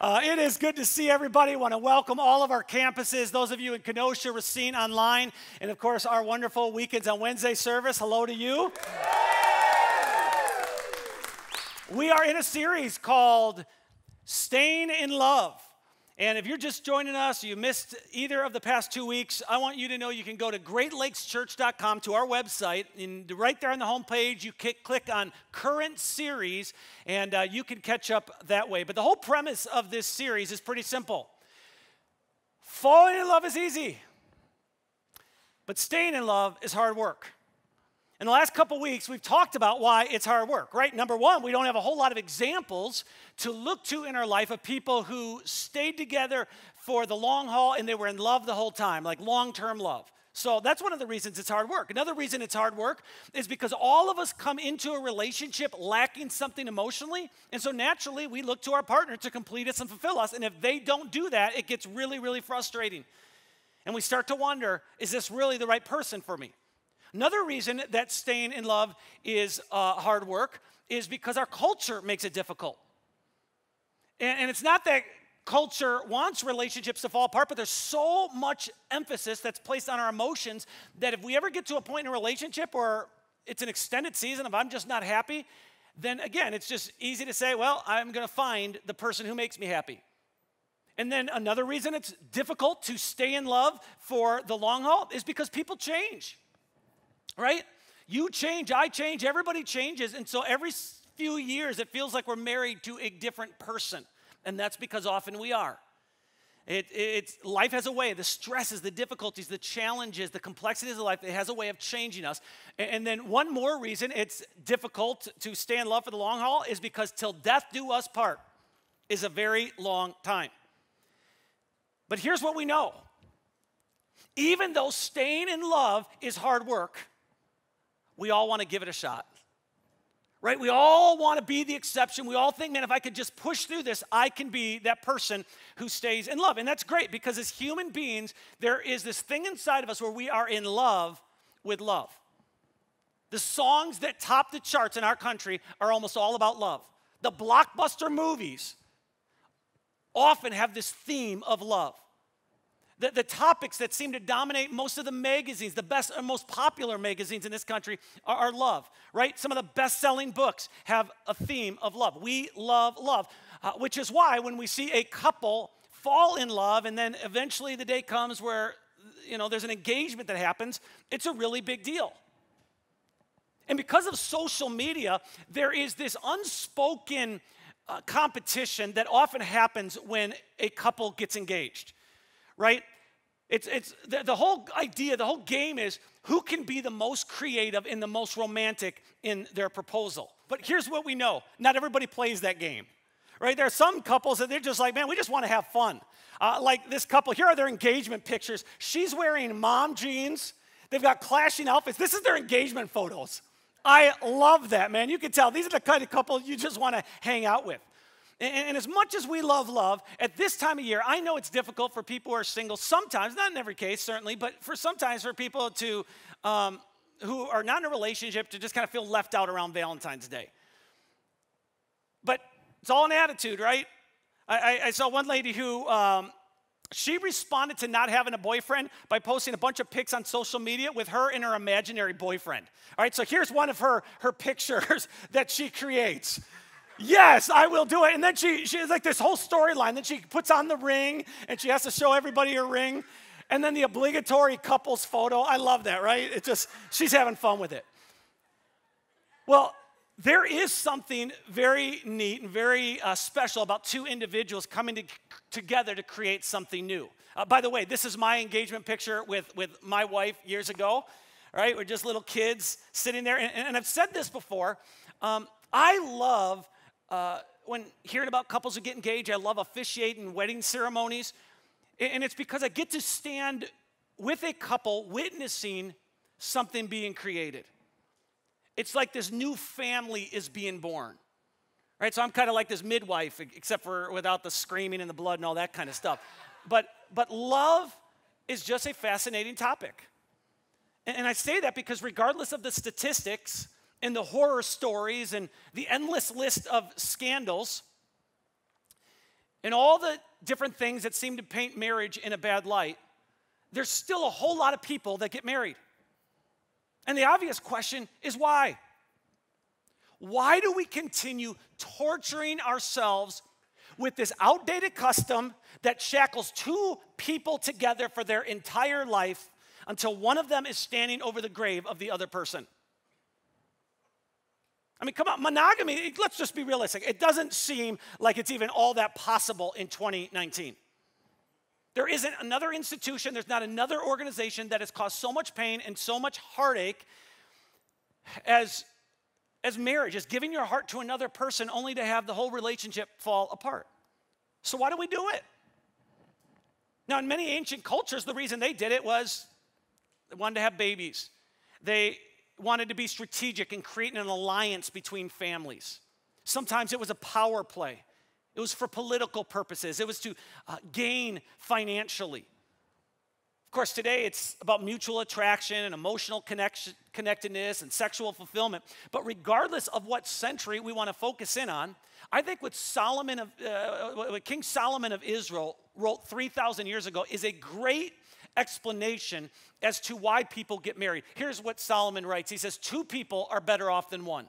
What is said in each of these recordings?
It is good to see everybody. I want to welcome all of our campuses, those of you in Kenosha, Racine online, and of course our wonderful Weekends on Wednesday service. Hello to you. We are in a series called Staying in Love. And if you're just joining us, you missed either of the past 2 weeks, I want you to know you can go to greatlakeschurch.com to our website, and right there on the home page, you click on Current Series, and you can catch up that way. But the whole premise of this series is pretty simple. Falling in love is easy, but staying in love is hard work. In the last couple weeks, we've talked about why it's hard work, right? Number one, we don't have a whole lot of examples to look to in our life of people who stayed together for the long haul and they were in love the whole time, like long-term love. So that's one of the reasons it's hard work. Another reason it's hard work is because all of us come into a relationship lacking something emotionally, and so naturally we look to our partner to complete us and fulfill us, and if they don't do that, it gets really, really frustrating. And we start to wonder, is this really the right person for me? Another reason that staying in love is hard work is because our culture makes it difficult. And it's not that culture wants relationships to fall apart, but there's so much emphasis that's placed on our emotions that if we ever get to a point in a relationship where it's an extended season of I'm just not happy, then again, it's just easy to say, well, I'm going to find the person who makes me happy. And then another reason it's difficult to stay in love for the long haul is because people change. Right? You change, I change, everybody changes, and so every few years it feels like we're married to a different person, and that's because often we are. Life has a way, the stresses, the difficulties, the challenges, the complexities of life, it has a way of changing us. And then one more reason it's difficult to stay in love for the long haul is because till death do us part is a very long time. But here's what we know. Even though staying in love is hard work, we all want to give it a shot, right? We all want to be the exception. We all think, man, if I could just push through this, I can be that person who stays in love. And that's great because as human beings, there is this thing inside of us where we are in love with love. The songs that top the charts in our country are almost all about love. The blockbuster movies often have this theme of love. The topics that seem to dominate most of the magazines, the best and most popular magazines in this country are love, right? Some of the best-selling books have a theme of love. We love love, which is why when we see a couple fall in love and then eventually the day comes where, there's an engagement that happens, it's a really big deal. And because of social media, there is this unspoken competition that often happens when a couple gets engaged. Right? It's the whole idea, the whole game is who can be the most creative and the most romantic in their proposal. But here's what we know. Not everybody plays that game. Right? There are some couples that they're just like, man, we just want to have fun. Like this couple, here are their engagement pictures. She's wearing mom jeans. They've got clashing outfits. This is their engagement photos. I love that, man. You can tell these are the kind of couple you just want to hang out with. And as much as we love love, at this time of year, I know it's difficult for people who are single sometimes, not in every case certainly, but sometimes for people to who are not in a relationship to just kind of feel left out around Valentine's Day. But it's all an attitude, right? I saw one lady who, she responded to not having a boyfriend by posting a bunch of pics on social media with her and her imaginary boyfriend. All right, so here's one of her pictures that she creates. Yes, I will do it. And then she has like this whole storyline. Then she puts on the ring, and she has to show everybody her ring. And then the obligatory couples photo. I love that, right? It's just, she's having fun with it. Well, there is something very neat and very special about two individuals coming together to create something new. By the way, this is my engagement picture with my wife years ago. Right? We're just little kids sitting there. And I've said this before. I love when hearing about couples who get engaged, I love officiating wedding ceremonies. And it's because I get to stand with a couple witnessing something being created. It's like this new family is being born. Right? So I'm kind of like this midwife, except for without the screaming and the blood and all that kind of stuff. But love is just a fascinating topic. And I say that because regardless of the statistics and the horror stories and the endless list of scandals, and all the different things that seem to paint marriage in a bad light, there's still a whole lot of people that get married. And the obvious question is why? Why do we continue torturing ourselves with this outdated custom that shackles two people together for their entire life until one of them is standing over the grave of the other person? I mean, come on, monogamy, let's just be realistic. It doesn't seem like it's even all that possible in 2019. There isn't another institution, there's not another organization that has caused so much pain and so much heartache as marriage, as giving your heart to another person only to have the whole relationship fall apart. So why do we do it? Now, in many ancient cultures, the reason they did it was they wanted to have babies. They wanted to be strategic in creating an alliance between families. Sometimes it was a power play. It was for political purposes. It was to gain financially. Of course, today it's about mutual attraction and emotional connectedness and sexual fulfillment. But regardless of what century we want to focus in on, I think what King Solomon of Israel wrote 3,000 years ago is a great explanation as to why people get married. Here's what Solomon writes. He says, 2 people are better off than one,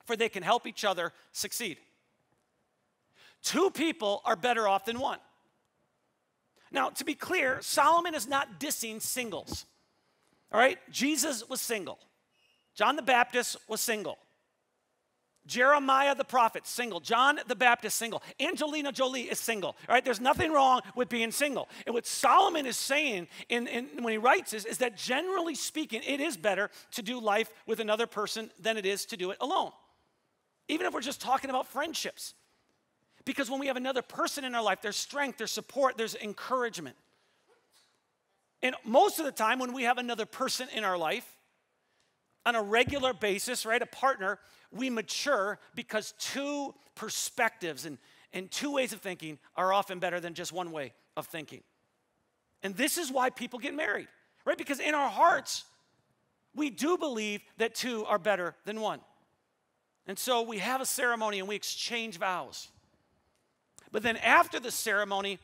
for they can help each other succeed. 2 people are better off than one. Now, to be clear, Solomon is not dissing singles. All right? Jesus was single. John the Baptist was single. Jeremiah the prophet, single. John the Baptist, single. Angelina Jolie is single. All right? There's nothing wrong with being single. And what Solomon is saying when he writes this is that generally speaking, it is better to do life with another person than it is to do it alone. Even if we're just talking about friendships. Because when we have another person in our life, there's strength, there's support, there's encouragement. And most of the time when we have another person in our life, on a regular basis, right, a partner, we mature because 2 perspectives and 2 ways of thinking are often better than just one way of thinking. And this is why people get married, right? Because in our hearts, we do believe that 2 are better than 1. And so we have a ceremony and we exchange vows. But then after the ceremony,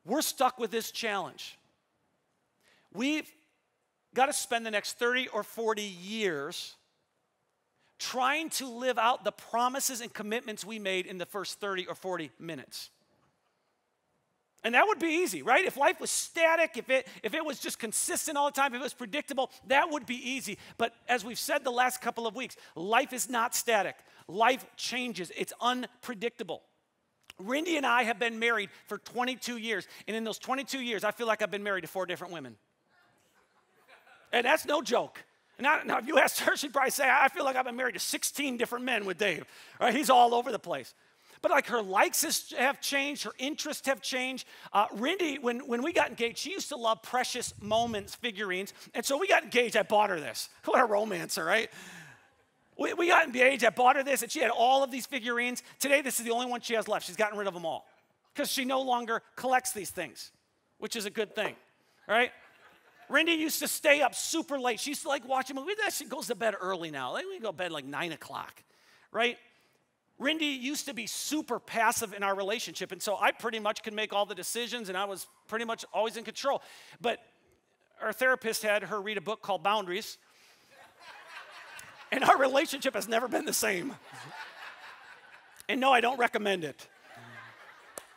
we're stuck with this challenge. We've got to spend the next 30 or 40 years trying to live out the promises and commitments we made in the first 30 or 40 minutes. And that would be easy, right? If life was static, if it was just consistent all the time, if it was predictable, that would be easy. But as we've said the last couple of weeks, life is not static. Life changes. It's unpredictable. Rindy and I have been married for 22 years. And in those 22 years, I feel like I've been married to 4 different women. And that's no joke. Now, if you asked her, she'd probably say, I feel like I've been married to 16 different men with Dave. Right? He's all over the place. But like her likes have changed, her interests have changed. Rindy, when we got engaged, she used to love Precious Moments figurines. And so we got engaged, I bought her this. What a romancer, right? We got engaged, I bought her this, and she had all of these figurines. Today, this is the only one she has left. She's gotten rid of them all because she no longer collects these things, which is a good thing, all right? Rindy used to stay up super late. She used to like watching movies. She goes to bed early now. We go to bed like 9 o'clock, right? Rindy used to be super passive in our relationship, and so I pretty much could make all the decisions, and I was pretty much always in control. But our therapist had her read a book called Boundaries, and our relationship has never been the same. And no, I don't recommend it.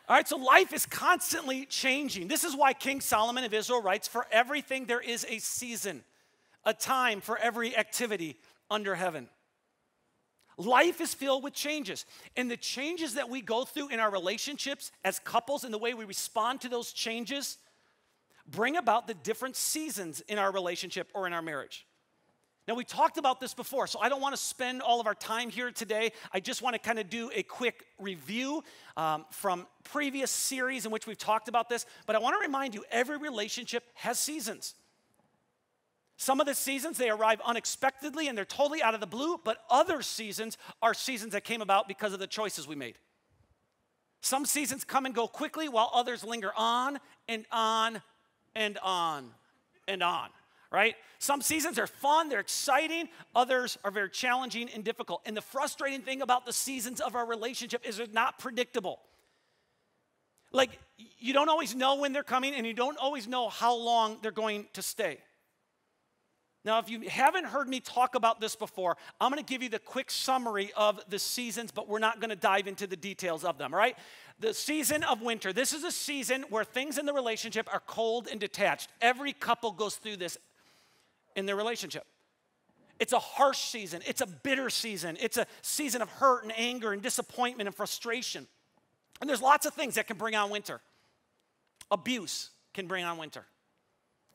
All right, so life is constantly changing. This is why King Solomon of Israel writes, for everything there is a season, a time for every activity under heaven. Life is filled with changes. And the changes that we go through in our relationships as couples and the way we respond to those changes bring about the different seasons in our relationship or in our marriage. Now, we talked about this before, so I don't want to spend all of our time here today. I just want to kind of do a quick review from previous series in which we've talked about this. But I want to remind you, every relationship has seasons. Some of the seasons, they arrive unexpectedly and they're totally out of the blue, but other seasons are seasons that came about because of the choices we made. Some seasons come and go quickly, while others linger on and on and on and on. Right? Some seasons are fun, they're exciting. Others are very challenging and difficult. And the frustrating thing about the seasons of our relationship is they're not predictable. Like, you don't always know when they're coming, and you don't always know how long they're going to stay. Now, if you haven't heard me talk about this before, I'm going to give you the quick summary of the seasons, but we're not going to dive into the details of them, all right? The season of winter. This is a season where things in the relationship are cold and detached. Every couple goes through this in their relationship. It's a harsh season. It's a bitter season. It's a season of hurt and anger and disappointment and frustration. And there's lots of things that can bring on winter. Abuse can bring on winter.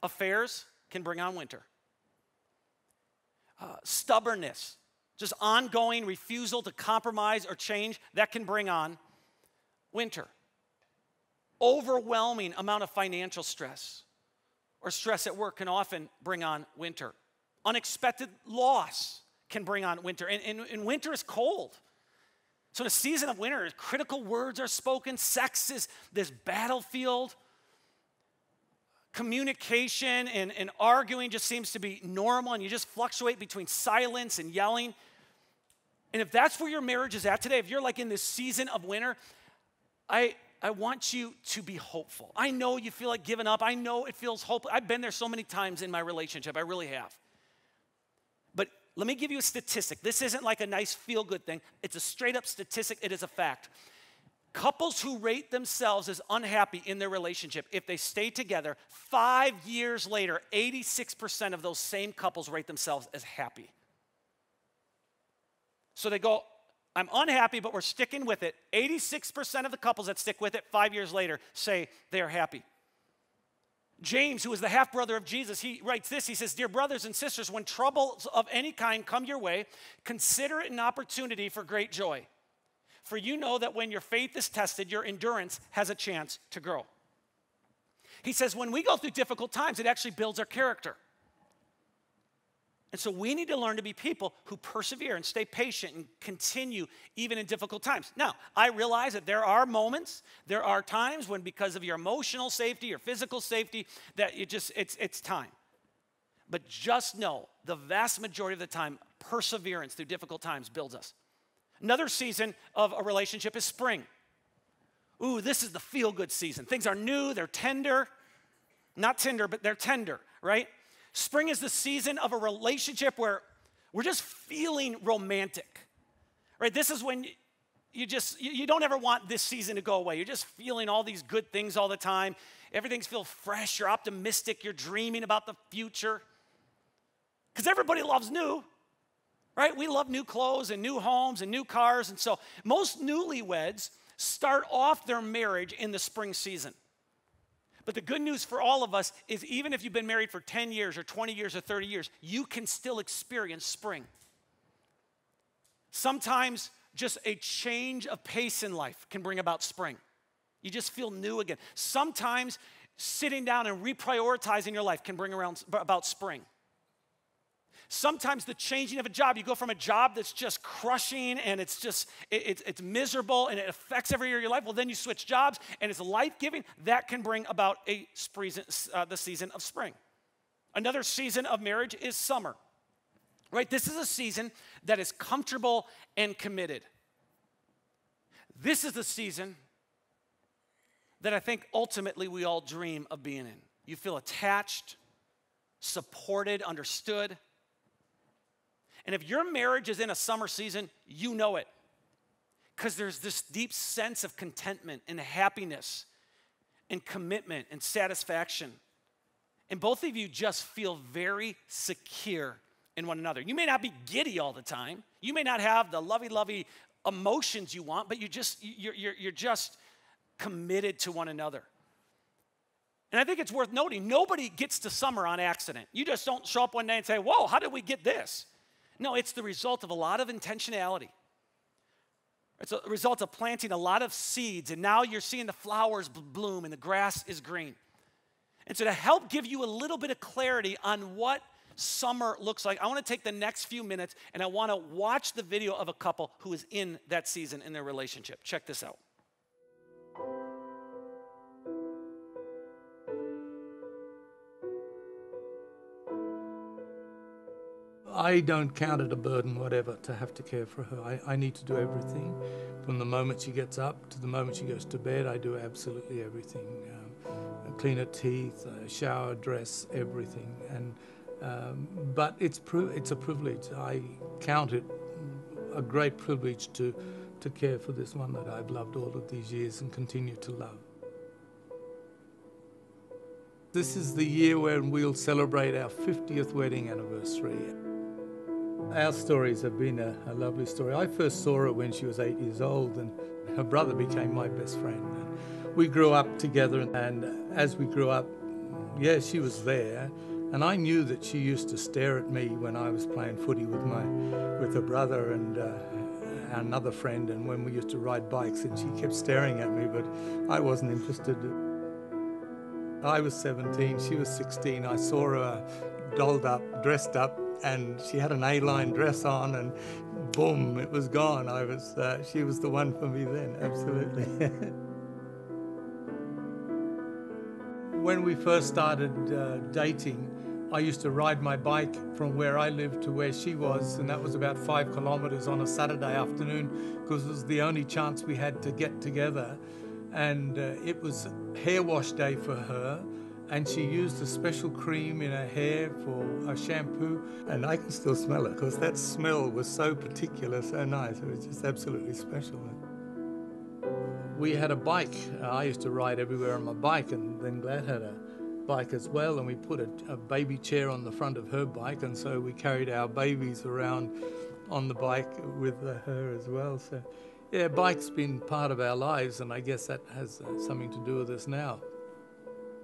Affairs can bring on winter. Stubbornness, just ongoing refusal to compromise or change, that can bring on winter. Overwhelming amount of financial stress or stress at work can often bring on winter. Unexpected loss can bring on winter. And winter is cold. So in a season of winter, critical words are spoken. Sex is this battlefield. Communication and arguing just seems to be normal, and you just fluctuate between silence and yelling. And if that's where your marriage is at today, if you're like in this season of winter, I want you to be hopeful. I know you feel like giving up. I know it feels hopeless. I've been there so many times in my relationship. I really have. But let me give you a statistic. This isn't like a nice feel-good thing. It's a straight-up statistic. It is a fact. Couples who rate themselves as unhappy in their relationship, if they stay together, 5 years later, 86% of those same couples rate themselves as happy. So they go, I'm unhappy, but we're sticking with it. 86% of the couples that stick with it 5 years later say they are happy. James, who is the half-brother of Jesus, he writes this. He says, dear brothers and sisters, when troubles of any kind come your way, consider it an opportunity for great joy. For you know that when your faith is tested, your endurance has a chance to grow. He says when we go through difficult times, it actually builds our character. And so we need to learn to be people who persevere and stay patient and continue even in difficult times. Now, I realize that there are moments, there are times when because of your emotional safety or physical safety, that it's time. But just know the vast majority of the time, perseverance through difficult times builds us. Another season of a relationship is spring. Ooh, this is the feel-good season. Things are new, they're tender. Not tender, but they're tender, right? Spring is the season of a relationship where we're just feeling romantic, right? This is when you don't ever want this season to go away. You're just feeling all these good things all the time. Everything's feels fresh, you're optimistic, you're dreaming about the future. Because everybody loves new. Right? We love new clothes and new homes and new cars. And so most newlyweds start off their marriage in the spring season. But the good news for all of us is even if you've been married for 10 years or 20 years or 30 years, you can still experience spring. Sometimes just a change of pace in life can bring about spring. You just feel new again. Sometimes sitting down and reprioritizing your life can bring about spring. Sometimes the changing of a job, you go from a job that's just crushing and it's miserable and it affects every area of your life. Well, then you switch jobs and it's life-giving. That can bring about the season of spring. Another season of marriage is summer, right? This is a season that is comfortable and committed. This is the season that I think ultimately we all dream of being in. You feel attached, supported, understood. And if your marriage is in a summer season, you know it. Because there's this deep sense of contentment and happiness and commitment and satisfaction. And both of you just feel very secure in one another. You may not be giddy all the time. You may not have the lovey-lovey emotions you want, but you're just committed to one another. And I think it's worth noting, nobody gets to summer on accident. You just don't show up one day and say, whoa, how did we get this? No, it's the result of a lot of intentionality. It's a result of planting a lot of seeds, and now you're seeing the flowers bloom and the grass is green. And so to help give you a little bit of clarity on what summer looks like, I want to take the next few minutes and I want to watch the video of a couple who is in that season in their relationship. Check this out. I I don't count it a burden, whatever, to have to care for her. I need to do everything. From the moment she gets up to the moment she goes to bed, I do absolutely everything. Clean her teeth, shower, dress, everything. But it's a privilege. I count it a great privilege to care for this one that I've loved all of these years and continue to love. This is the year when we'll celebrate our 50th wedding anniversary. Our stories have been a lovely story. I first saw her when she was 8 years old, and her brother became my best friend. We grew up together, and as we grew up, yeah, she was there, and I knew that she used to stare at me when I was playing footy with her brother and another friend, and when we used to ride bikes, and she kept staring at me, but I wasn't interested. I was 17, she was 16. I saw her dolled up, dressed up, and she had an A-line dress on, and boom, it was gone. She was the one for me then, absolutely. When we first started dating, I used to ride my bike from where I lived to where she was, and that was about 5 kilometers on a Saturday afternoon, because it was the only chance we had to get together. And it was hair wash day for her, and she used a special cream in her hair for a shampoo, and I can still smell it because that smell was so particular, so nice. It was just absolutely special. We had a bike. I used to ride everywhere on my bike, and then Glad had a bike as well, and we put a baby chair on the front of her bike, and so we carried our babies around on the bike with her as well. So yeah, bike's been part of our lives, and I guess that has something to do with us now.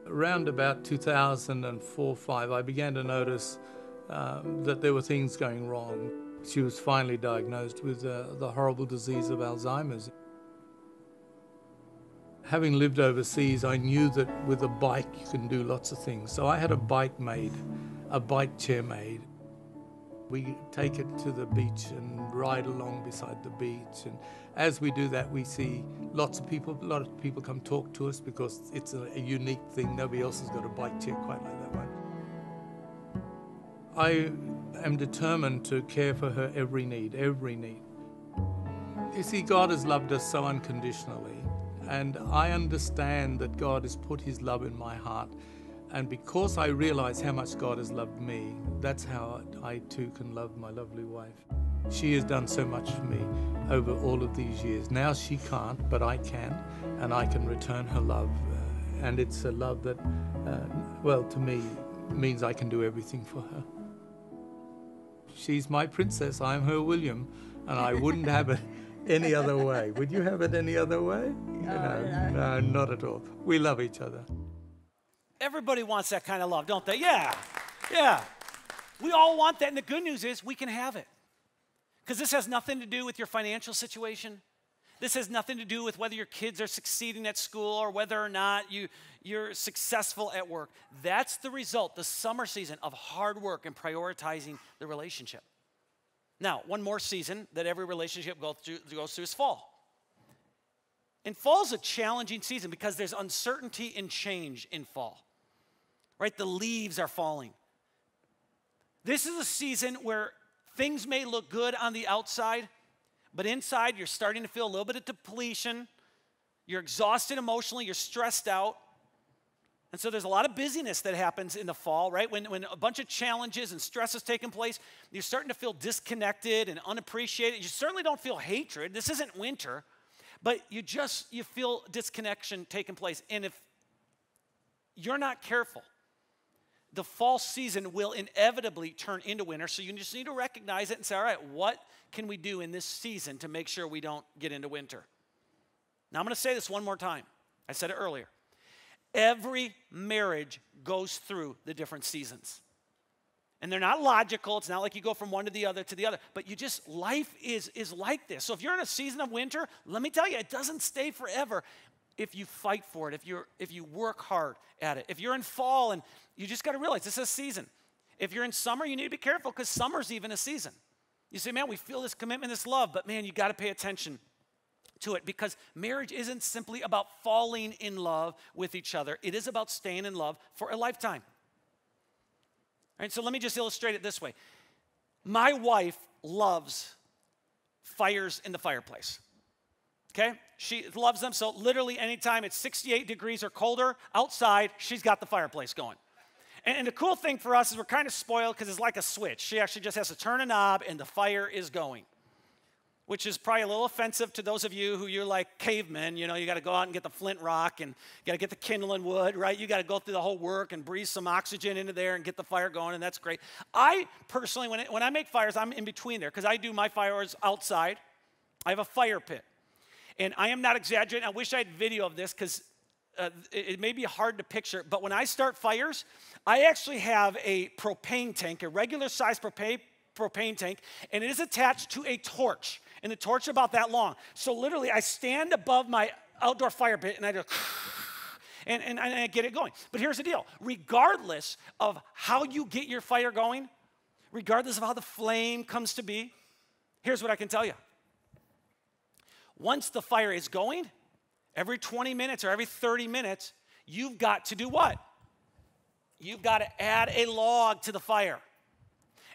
Around about 2004-05, I began to notice that there were things going wrong. She was finally diagnosed with the horrible disease of Alzheimer's. Having lived overseas, I knew that with a bike you can do lots of things. So I had a bike made, a bike chair made. We take it to the beach and ride along beside the beach. And as we do that, we see lots of people. A lot of people come talk to us because it's a unique thing. Nobody else has got a bike chair quite like that one. I am determined to care for her every need, every need. You see, God has loved us so unconditionally. And I understand that God has put his love in my heart. And because I realize how much God has loved me, that's how I too can love my lovely wife. She has done so much for me over all of these years. Now she can't, but I can, and I can return her love. And it's a love that, well, to me, means I can do everything for her. She's my princess, I'm her William, and I wouldn't have it any other way. Would you have it any other way? No, not at all. We love each other. Everybody wants that kind of love, don't they? Yeah, yeah. We all want that, and the good news is we can have it. Because this has nothing to do with your financial situation. This has nothing to do with whether your kids are succeeding at school or whether or not you're successful at work. That's the result, the summer season, of hard work and prioritizing the relationship. Now, one more season that every relationship goes through is fall. And fall is a challenging season because there's uncertainty and change in fall. Right? The leaves are falling. This is a season where things may look good on the outside, but inside you're starting to feel a little bit of depletion. You're exhausted emotionally. You're stressed out. And so there's a lot of busyness that happens in the fall, right? When a bunch of challenges and stress is taking place, you're starting to feel disconnected and unappreciated. You certainly don't feel hatred. This isn't winter, but you feel disconnection taking place. And if you're not careful, the fall season will inevitably turn into winter. So you just need to recognize it and say, all right, what can we do in this season to make sure we don't get into winter? Now I'm going to say this one more time. I said it earlier. Every marriage goes through the different seasons. And they're not logical. It's not like you go from one to the other. But life is like this. So if you're in a season of winter, let me tell you, it doesn't stay forever if you fight for it, if you work hard at it. If you're in fall, and you just got to realize this is a season. If you're in summer, you need to be careful because summer's even a season. You say, man, we feel this commitment, this love, but man, you got to pay attention to it because marriage isn't simply about falling in love with each other. It is about staying in love for a lifetime. All right, so let me just illustrate it this way. My wife loves fires in the fireplace, okay? She loves them, so literally anytime it's 68 degrees or colder outside, she's got the fireplace going. And the cool thing for us is we're kind of spoiled because it's like a switch. She actually just has to turn a knob and the fire is going, which is probably a little offensive to those of you who you're like cavemen. You know, you got to go out and get the flint rock and you got to get the kindling wood, right? You got to go through the whole work and breathe some oxygen into there and get the fire going, and that's great. I personally, when I make fires, I'm in between there because I do my fires outside. I have a fire pit. And I am not exaggerating. I wish I had video of this because it may be hard to picture. But when I start fires, I actually have a propane tank, a regular size propane tank, and it is attached to a torch. And the torch is about that long. So literally, I stand above my outdoor fire pit, and I just, and I get it going. But here's the deal. Regardless of how you get your fire going, regardless of how the flame comes to be, here's what I can tell you. Once the fire is going, every 20 minutes or every 30 minutes, you've got to do what? You've got to add a log to the fire.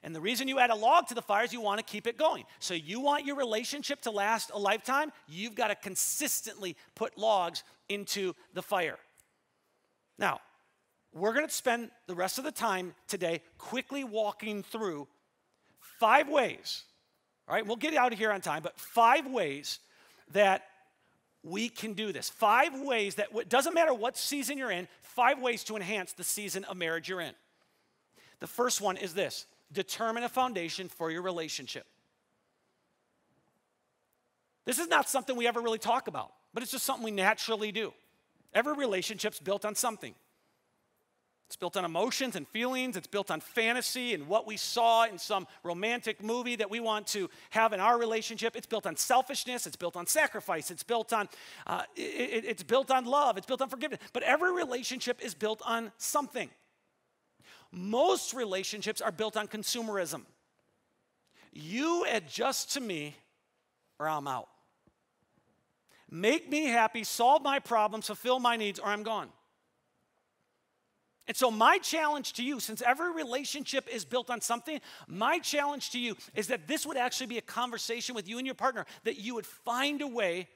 And the reason you add a log to the fire is you want to keep it going. So you want your relationship to last a lifetime, you've got to consistently put logs into the fire. Now, we're going to spend the rest of the time today quickly walking through 5 ways. All right, we'll get out of here on time, but 5 ways that we can do this. 5 ways that, it doesn't matter what season you're in, 5 ways to enhance the season of marriage you're in. The first one is this: determine a foundation for your relationship. This is not something we ever really talk about, but it's just something we naturally do. Every relationship's built on something. It's built on emotions and feelings. It's built on fantasy and what we saw in some romantic movie that we want to have in our relationship. It's built on selfishness. It's built on sacrifice. It's built on it's built on love. It's built on forgiveness. But every relationship is built on something. Most relationships are built on consumerism. You adjust to me or I'm out. Make me happy, solve my problems, fulfill my needs, or I'm gone. And so my challenge to you, since every relationship is built on something, my challenge to you is that this would actually be a conversation with you and your partner, that you would find a way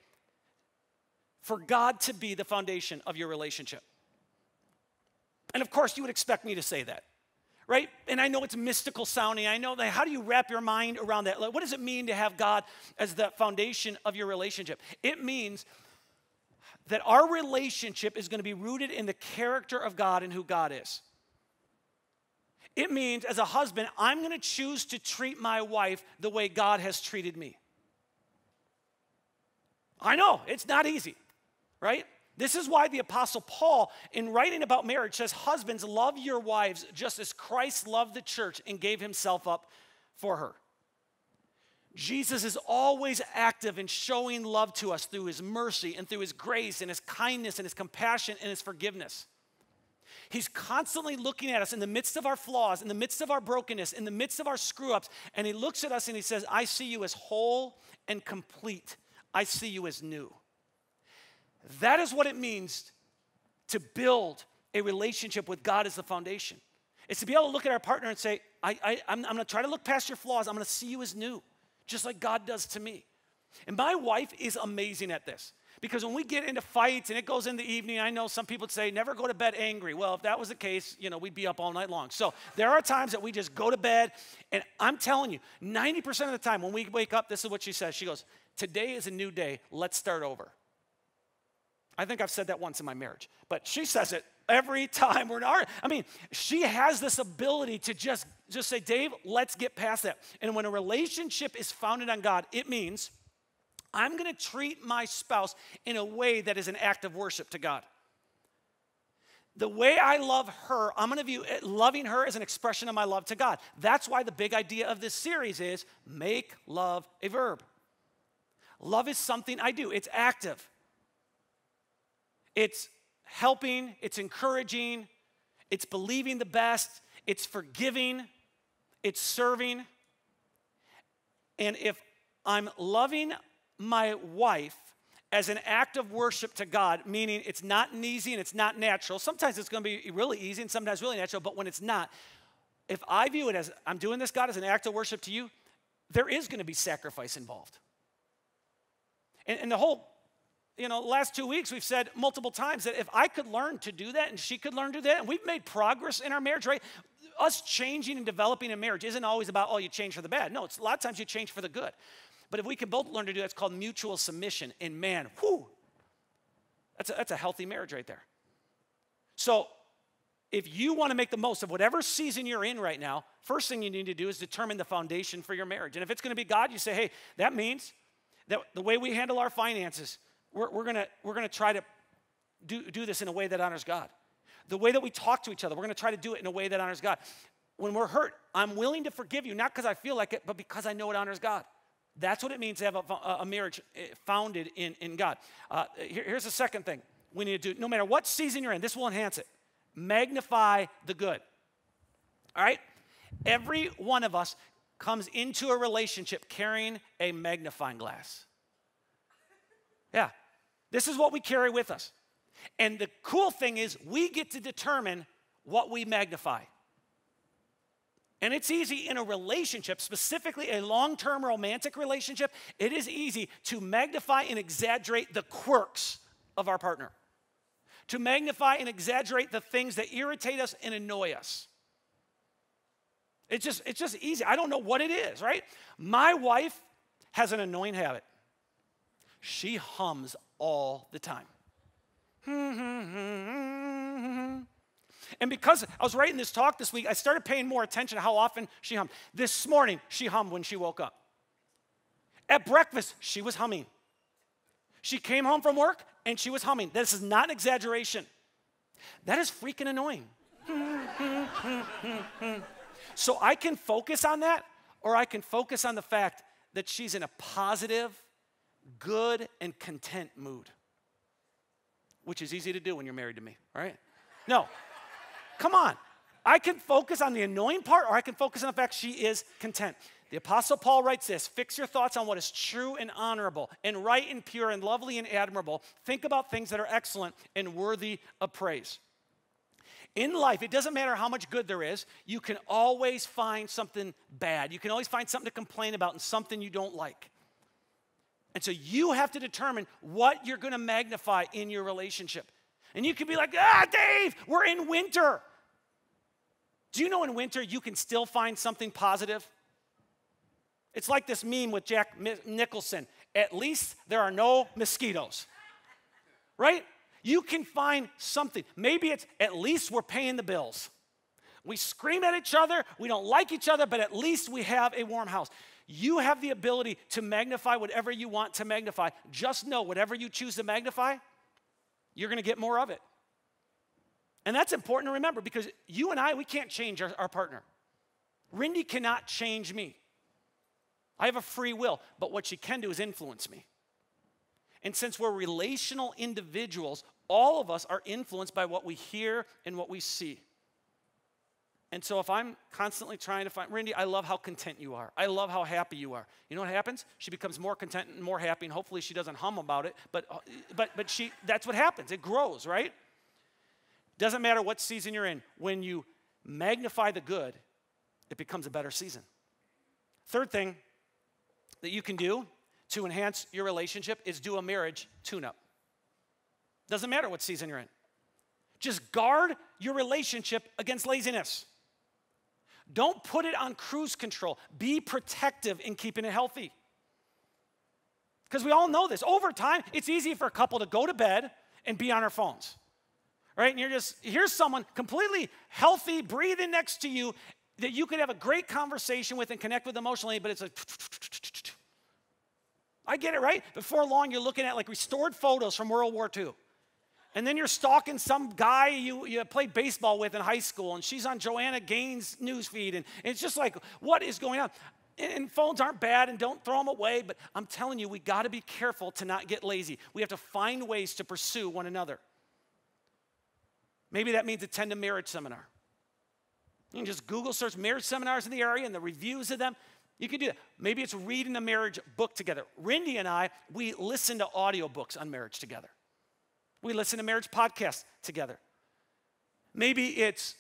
for God to be the foundation of your relationship. And of course, you would expect me to say that, right? And I know it's mystical sounding. I know that. How do you wrap your mind around that? Like, what does it mean to have God as the foundation of your relationship? It means that our relationship is going to be rooted in the character of God and who God is. It means, as a husband, I'm going to choose to treat my wife the way God has treated me. I know, it's not easy, right? This is why the Apostle Paul, in writing about marriage, says, husbands, love your wives just as Christ loved the church and gave himself up for her. Jesus is always active in showing love to us through his mercy and through his grace and his kindness and his compassion and his forgiveness. He's constantly looking at us in the midst of our flaws, in the midst of our brokenness, in the midst of our screw-ups, and he looks at us and he says, I see you as whole and complete. I see you as new. That is what it means to build a relationship with God as the foundation. It's to be able to look at our partner and say, I'm going to try to look past your flaws. I'm going to see you as new, just like God does to me. And my wife is amazing at this, because when we get into fights and it goes in the evening, I know some people say, never go to bed angry. Well, if that was the case, we'd be up all night long. So there are times that we just go to bed, and I'm telling you, 90% of the time when we wake up, this is what she says. She goes, today is a new day. Let's start over. I think I've said that once in my marriage, but she says it every time we're in our, she has this ability to just say, Dave, let's get past that. And when a relationship is founded on God, it means I'm going to treat my spouse in a way that is an act of worship to God. The way I love her, I'm going to view loving her as an expression of my love to God. That's why the big idea of this series is make love a verb. Love is something I do. It's active. It's helping, it's encouraging, it's believing the best, it's forgiving, it's serving. And if I'm loving my wife as an act of worship to God, meaning it's not easy and it's not natural, sometimes it's going to be really easy and sometimes really natural, but when it's not, if I view it as I'm doing this, God, as an act of worship to you, there is going to be sacrifice involved. And the whole, last 2 weeks we've said multiple times that if I could learn to do that and she could learn to do that, and we've made progress in our marriage, right? Us changing and developing a marriage isn't always about, oh, you change for the bad. No, it's a lot of times you change for the good. But if we can both learn to do that, it's called mutual submission. And man, that's a healthy marriage right there. So if you want to make the most of whatever season you're in right now, first thing you need to do is determine the foundation for your marriage. And if it's going to be God, you say, hey, that means that the way we handle our finances, we're gonna try to do this in a way that honors God. The way that we talk to each other, we're gonna try to do it in a way that honors God. When we're hurt, I'm willing to forgive you, not because I feel like it, but because I know it honors God. That's what it means to have a marriage founded in God. Here's the second thing we need to do. No matter what season you're in, this will enhance it. Magnify the good. All right? Every one of us comes into a relationship carrying a magnifying glass. Yeah, this is what we carry with us. And the cool thing is we get to determine what we magnify. And it's easy in a relationship, specifically a long-term romantic relationship, it is easy to magnify and exaggerate the quirks of our partner. To magnify and exaggerate the things that irritate us and annoy us. It's just easy. I don't know what it is, right? My wife has an annoying habit. She hums all the time. And because I was writing this talk this week, I started paying more attention to how often she hummed. This morning, she hummed when she woke up. At breakfast, she was humming. She came home from work, and she was humming. This is not an exaggeration. That is freaking annoying. So I can focus on that, or I can focus on the fact that she's in a positive, good, and content mood, which is easy to do when you're married to me, all right? No, come on. I can focus on the annoying part, or I can focus on the fact she is content. The Apostle Paul writes this: fix your thoughts on what is true and honorable and right and pure and lovely and admirable. Think about things that are excellent and worthy of praise. In life, it doesn't matter how much good there is, you can always find something bad. You can always find something to complain about and something you don't like. And so you have to determine what you're going to magnify in your relationship. And you can be like, Dave, we're in winter. Do you know in winter you can still find something positive? It's like this meme with Jack Nicholson. At least there are no mosquitoes, right? You can find something. Maybe it's at least we're paying the bills. We scream at each other. We don't like each other, but at least we have a warm house. You have the ability to magnify whatever you want to magnify. Just know whatever you choose to magnify, you're going to get more of it. And that's important to remember because you and I, we can't change our partner. Rindy cannot change me. I have a free will, but what she can do is influence me. And since we're relational individuals, all of us are influenced by what we hear and what we see. And so if I'm constantly trying to find, Rindy, I love how content you are. I love how happy you are. You know what happens? She becomes more content and more happy, and hopefully she doesn't hum about it, but that's what happens. It grows, right? Doesn't matter what season you're in. When you magnify the good, it becomes a better season. Third thing that you can do to enhance your relationship is do a marriage tune-up. Doesn't matter what season you're in. Just guard your relationship against laziness. Don't put it on cruise control. Be protective in keeping it healthy. Because we all know this. Over time, it's easy for a couple to go to bed and be on their phones. Right? And here's someone completely healthy, breathing next to you that you could have a great conversation with and connect with emotionally, but it's like, I get it, right? Before long, you're looking at like restored photos from World War II. And then you're stalking some guy you played baseball with in high school, and she's on Joanna Gaines' newsfeed, and it's just like, what is going on? And phones aren't bad, and don't throw them away, but I'm telling you, we got to be careful to not get lazy. We have to find ways to pursue one another. Maybe that means attend a marriage seminar. You can just Google search marriage seminars in the area and the reviews of them. You can do that. Maybe it's reading a marriage book together. Rindy and I, we listen to audiobooks on marriage together. We listen to marriage podcasts together. Maybe it's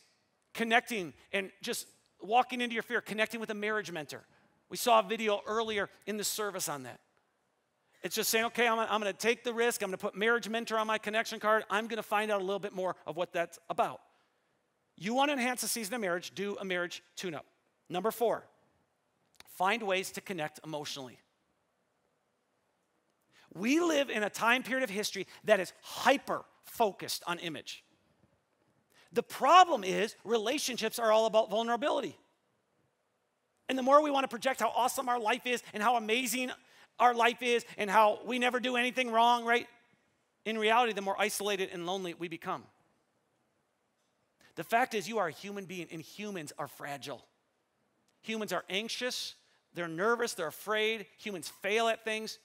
connecting and just walking into your fear, connecting with a marriage mentor. We saw a video earlier in the service on that. It's just saying, okay, I'm going to take the risk. I'm going to put marriage mentor on my connection card. I'm going to find out a little bit more of what that's about. You want to enhance the season of marriage, do a marriage tune-up. Number 4, find ways to connect emotionally. We live in a time period of history that is hyper-focused on image. The problem is relationships are all about vulnerability. And the more we want to project how awesome our life is and how amazing our life is and how we never do anything wrong, right? In reality, the more isolated and lonely we become. The fact is, you are a human being, and humans are fragile. Humans are anxious, they're nervous, they're afraid. Humans fail at things.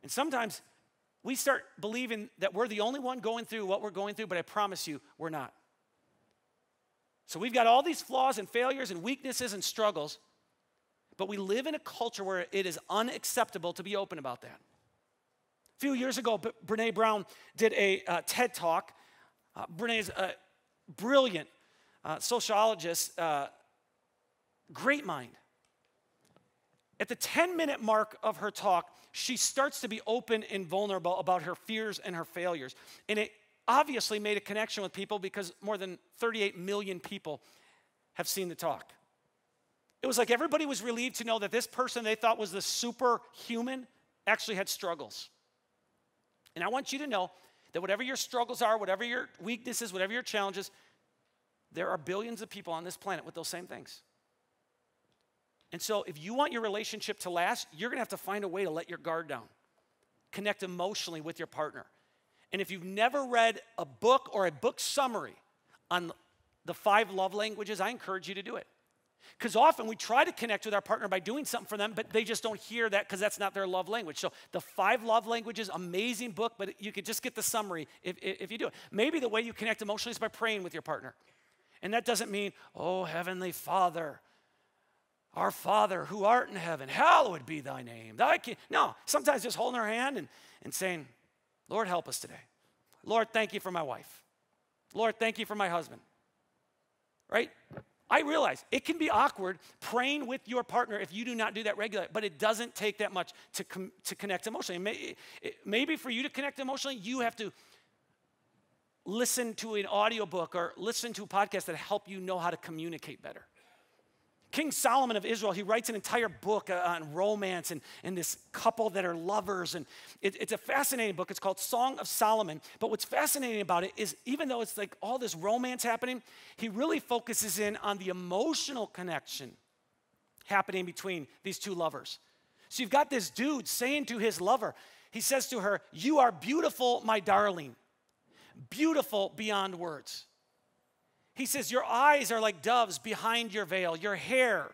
And sometimes we start believing that we're the only one going through what we're going through, but I promise you, we're not. So we've got all these flaws and failures and weaknesses and struggles, but we live in a culture where it is unacceptable to be open about that. A few years ago, Brene Brown did a TED Talk. Brene's a brilliant sociologist, great mind. At the 10-minute mark of her talk, she starts to be open and vulnerable about her fears and her failures. And it obviously made a connection with people because more than 38 million people have seen the talk. It was like everybody was relieved to know that this person they thought was the superhuman actually had struggles. And I want you to know that whatever your struggles are, whatever your weaknesses, whatever your challenges, there are billions of people on this planet with those same things. And so if you want your relationship to last, you're going to have to find a way to let your guard down. Connect emotionally with your partner. And if you've never read a book or a book summary on the 5 love languages, I encourage you to do it. Because often we try to connect with our partner by doing something for them, but they just don't hear that because that's not their love language. So the 5 love languages, amazing book, but you could just get the summary if you do it. Maybe the way you connect emotionally is by praying with your partner. And that doesn't mean, oh, Heavenly Father, our Father who art in heaven, hallowed be thy name. No, sometimes just holding our hand and saying, Lord, help us today. Lord, thank you for my wife. Lord, thank you for my husband. Right? I realize it can be awkward praying with your partner if you do not do that regularly, but it doesn't take that much to connect emotionally. Maybe for you to connect emotionally, you have to listen to an audiobook or listen to a podcast that help you know how to communicate better. King Solomon of Israel, he writes an entire book on romance and this couple that are lovers. And it's a fascinating book. It's called Song of Solomon. But what's fascinating about it is even though it's like all this romance happening, he really focuses in on the emotional connection happening between these two lovers. So you've got this dude saying to his lover, he says to her, you are beautiful, my darling, beautiful beyond words. He says, your eyes are like doves behind your veil. Your hair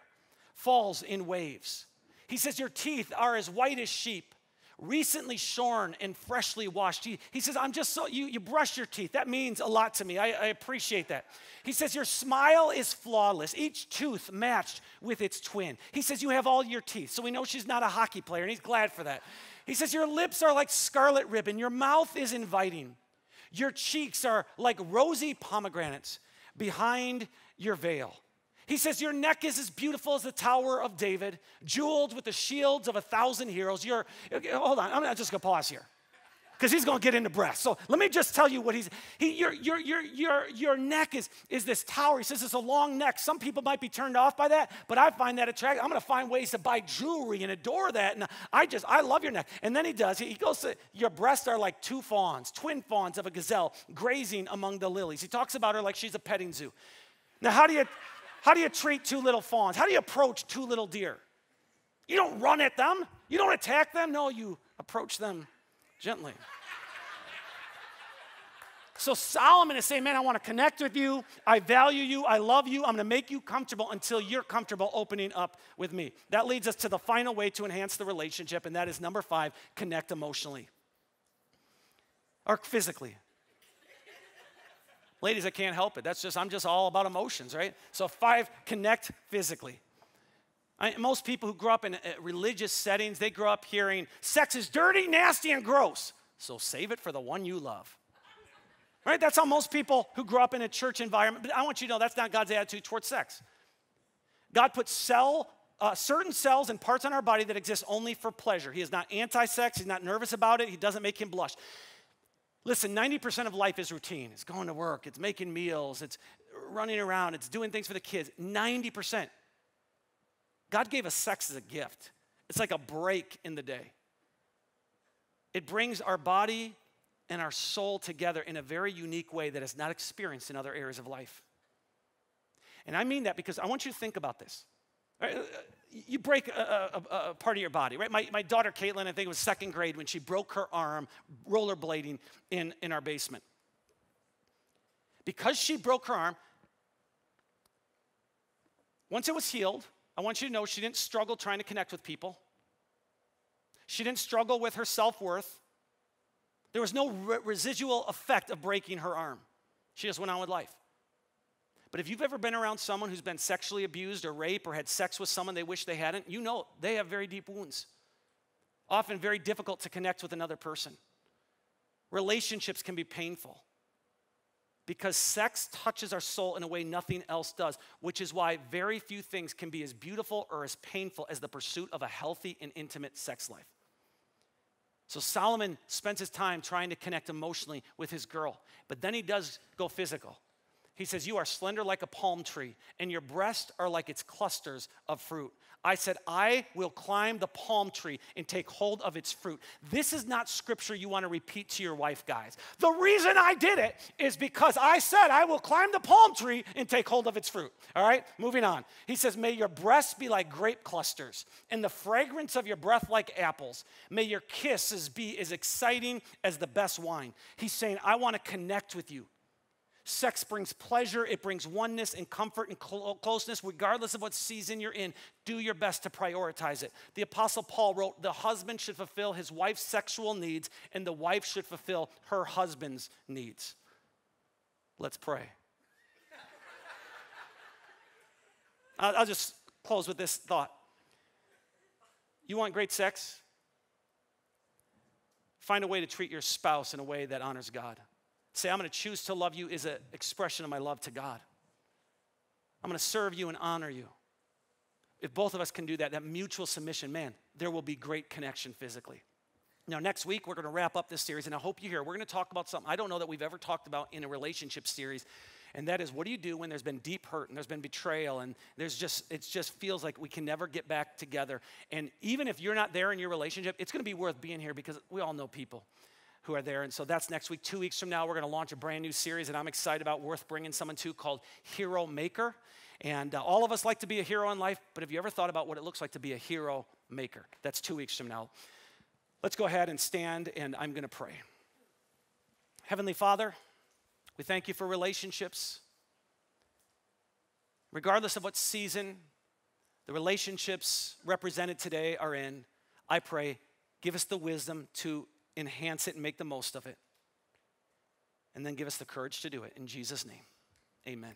falls in waves. He says, your teeth are as white as sheep, recently shorn and freshly washed. He says, I'm just so, you brush your teeth. That means a lot to me. I appreciate that. He says, your smile is flawless, each tooth matched with its twin. He says, you have all your teeth. So we know she's not a hockey player, and he's glad for that. He says, your lips are like scarlet ribbon. Your mouth is inviting. Your cheeks are like rosy pomegranates behind your veil. He says, your neck is as beautiful as the Tower of David, jeweled with the shields of 1,000 heroes. Hold on, I'm just gonna pause here, because he's gonna get into breath. So let me just tell you what your neck is this tower. He says it's a long neck. Some people might be turned off by that, but I find that attractive. I'm gonna find ways to buy jewelry and adore that. And I love your neck. And then he goes to, your breasts are like 2 fawns, twin fawns of a gazelle grazing among the lilies. He talks about her like she's a petting zoo. Now, how do you treat 2 little fawns? How do you approach 2 little deer? You don't run at them. You don't attack them. No, you approach them gently. So Solomon is saying, man, I want to connect with you. I value you. I love you. I'm going to make you comfortable until you're comfortable opening up with me. That leads us to the final way to enhance the relationship, and that is number 5, connect emotionally or physically. Ladies, I can't help it. I'm just all about emotions, right? So 5, connect physically. Most people who grow up in religious settings, they grow up hearing, sex is dirty, nasty, and gross. So save it for the one you love. Right? That's how most people who grow up in a church environment, but I want you to know that's not God's attitude towards sex. God put certain cells and parts on our body that exist only for pleasure. He is not anti-sex. He's not nervous about it. He doesn't make him blush. Listen, 90% of life is routine. It's going to work. It's making meals. It's running around. It's doing things for the kids. 90%. God gave us sex as a gift. It's like a break in the day. It brings our body and our soul together in a very unique way that is not experienced in other areas of life. And I mean that because I want you to think about this. Right? You break a part of your body, right? My daughter Caitlin, I think it was second grade, when she broke her arm rollerblading in our basement. Because she broke her arm, once it was healed, I want you to know she didn't struggle trying to connect with people. She didn't struggle with her self-worth. There was no residual effect of breaking her arm. She just went on with life. But if you've ever been around someone who's been sexually abused or raped or had sex with someone they wish they hadn't, you know they have very deep wounds. Often very difficult to connect with another person. Relationships can be painful because sex touches our soul in a way nothing else does, which is why very few things can be as beautiful or as painful as the pursuit of a healthy and intimate sex life. So Solomon spends his time trying to connect emotionally with his girl, but then he does go physical. He says, you are slender like a palm tree, and your breasts are like its clusters of fruit. I said, I will climb the palm tree and take hold of its fruit. This is not scripture you want to repeat to your wife, guys. The reason I did it is because I said I will climb the palm tree and take hold of its fruit. All right, moving on. He says, may your breasts be like grape clusters, and the fragrance of your breath like apples. May your kisses be as exciting as the best wine. He's saying, I want to connect with you. Sex brings pleasure, it brings oneness and comfort and closeness, regardless of what season you're in. Do your best to prioritize it. The Apostle Paul wrote, the husband should fulfill his wife's sexual needs, and the wife should fulfill her husband's needs. Let's pray. I'll just close with this thought. You want great sex? Find a way to treat your spouse in a way that honors God. Say, I'm going to choose to love you is an expression of my love to God. I'm going to serve you and honor you. If both of us can do that, that mutual submission, man, there will be great connection physically. Now, next week, we're going to wrap up this series, and I hope you hear. We're going to talk about something I don't know that we've ever talked about in a relationship series, and that is, what do you do when there's been deep hurt and there's been betrayal and it just feels like we can never get back together. And even if you're not there in your relationship, it's going to be worth being here because we all know people who are there. And so that's next week. 2 weeks from now, we're going to launch a brand new series that I'm excited about, worth bringing someone to, called Hero Maker. And all of us like to be a hero in life, but have you ever thought about what it looks like to be a hero maker? That's 2 weeks from now. Let's go ahead and stand, and I'm going to pray. Heavenly Father, we thank you for relationships. Regardless of what season the relationships represented today are in, I pray, give us the wisdom to enhance it and make the most of it. And then give us the courage to do it. In Jesus' name, amen.